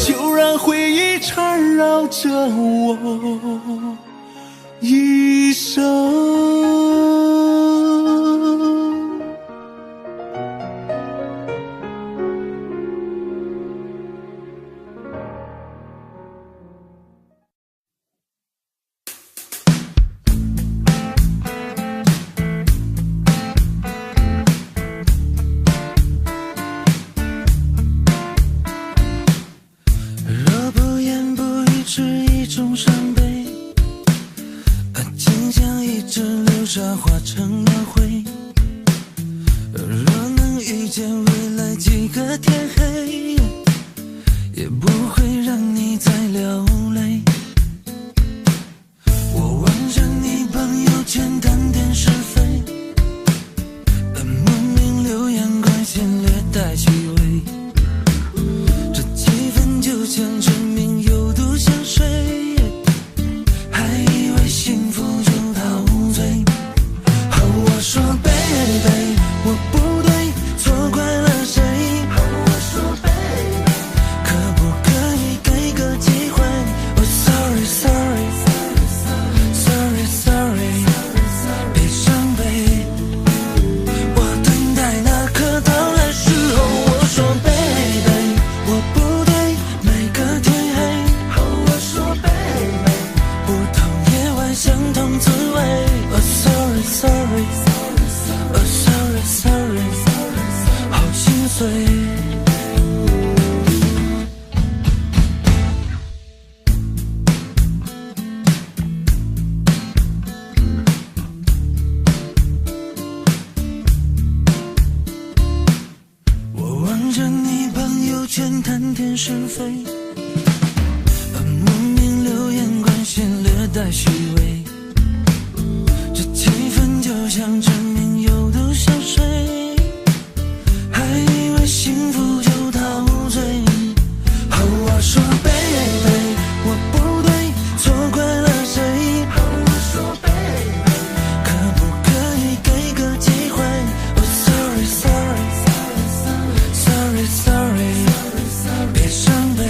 就让回忆缠绕着我一生。若不言不语是一种伤悲，情像一直流沙化成了灰。若能遇见未来几个天黑，也不会让你再流泪。我望着你朋友圈谈点是非，莫名流言关系略带虚伪，这气氛就像陈明有毒香水，还以为幸福就陶醉。我说 baby 我不对，错怪了谁？我说 baby 可不可以给个机会？ Oh sorry sorry sorry sorry 别伤悲，我等待那刻到来时候。我说 baby 我不对，每个天黑。我说 baby 不同夜晚相同滋味。Oh sorry sorry Oh sorry sorry 好心碎。我望着你朋友圈谈天是非，莫名流言关系略带虚伪，这气氛就像陈明有毒香水，还以为幸福就陶醉。我说 baby 我不对，错怪了谁？我说 baby 可不可以给个机会？ Oh sorry sorry sorry sorry 别伤悲，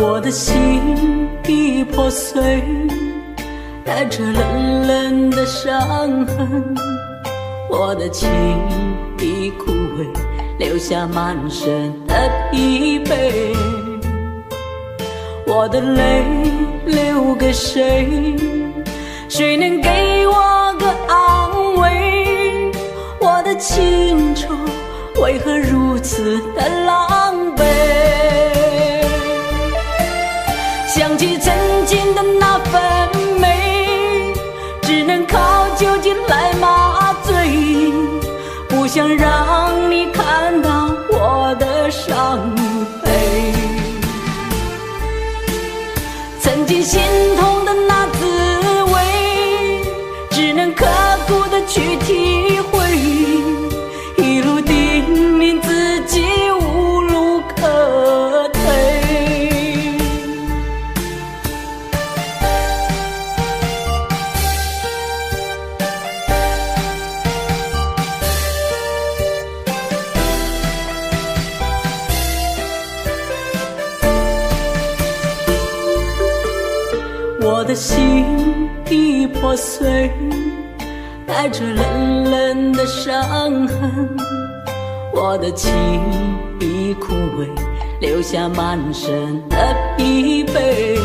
我的心已破碎，带着冷冷的伤痕，我的情已枯萎，留下满身的疲惫。我的泪留给谁？谁能给我个安慰？我的青春为何如此的狼狈？想起曾经的那份美，只能靠酒精来麻醉，不想让你看到我的伤悲。曾经心痛的那滋味，只能刻骨的去体会，一路叮咛自己无路可退。我的心已破碎，带着冷冷的伤痕，我的情已枯萎，留下满身的疲惫。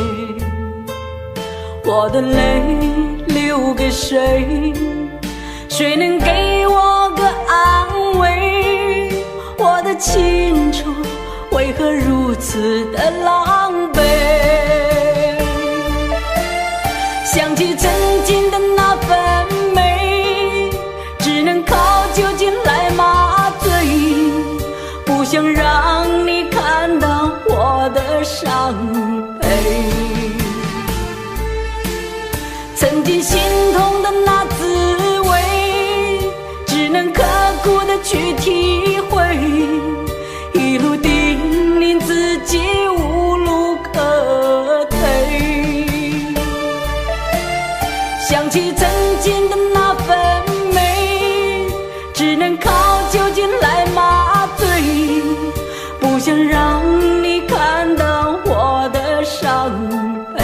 我的泪留给谁？谁能给我个安慰？我的青春为何如此的狼狈？想起曾经的那份美，只能靠酒精来麻醉，不想让你看到我的伤悲。曾经心痛的那滋味，只能刻骨的去体会，一路叮咛自己无路可退。想起曾经的那份美，只能靠酒精来麻醉，不想让你看到我的伤悲。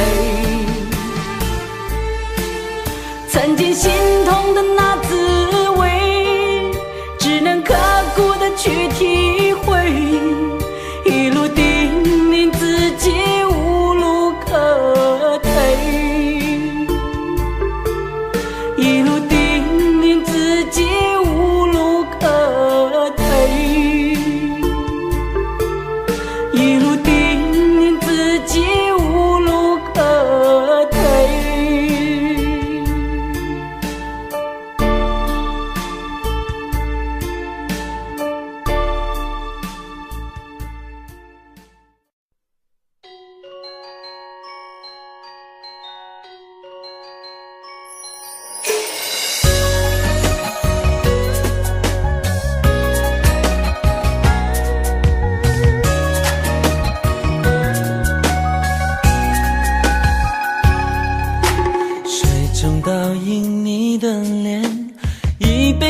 曾经心痛的那滋味，只能刻骨的去体会，一路叮咛自己无路可退，一路叮咛自己无路可退，一路叮咛自己无路可退。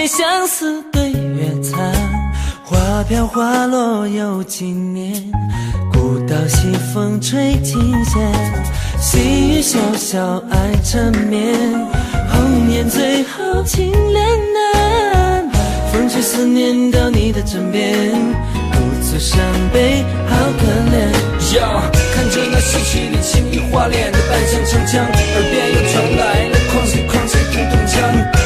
相思对月残，花飘花落又几年，古道西风吹琴弦，细雨潇潇爱缠绵，红颜最后情恋难，风吹思念到你的枕边，独自伤悲好可怜。看着那细细的情意花脸的半向城墙，耳边又传来了哐哧哐哧叮咚锵，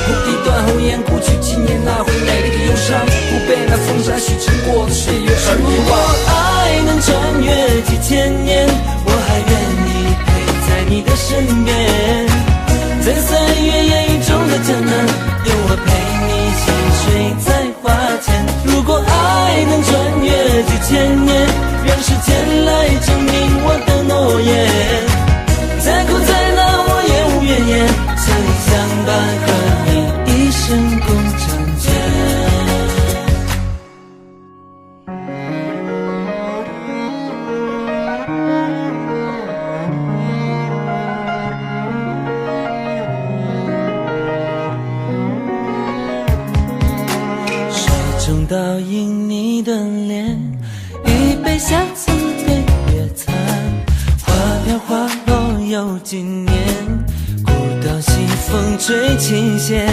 红地断后雁过去纪念那回美丽的忧伤，不被那风沙洗尘过的岁月而遗忘。爱能穿越几千年，我还愿意陪在你的身边，在三月烟雨中的江南，有我陪你细睡在花前。如果爱能穿越几千年，让时间来证明我的诺言，再苦再难我也无怨言，相依相伴和你一生共婵娟。倒映你的脸，一杯相思对月残，有几年，古道西风吹琴弦，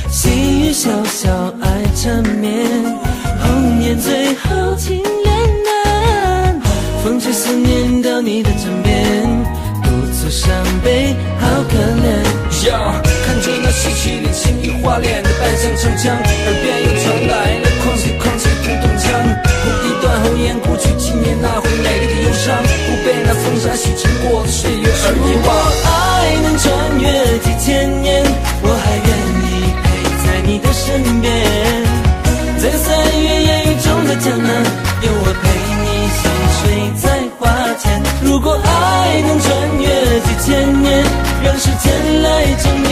细雨潇潇爱缠绵，红颜最后情恋难，风吹思念到你的枕边，独自伤悲好可怜。看着那逝去的情意花脸的扮相城墙，耳边又传来那哐哧哐哧咚咚锵，谱一段红颜故去纪念那回美丽的忧伤，不被那风沙洗尘过的岁月而遗忘。爱能穿越几千年，我还愿意陪在你的身边，在3月烟雨中的江南，有我陪你细睡在花前。如果爱能穿越几千年，让时间来证明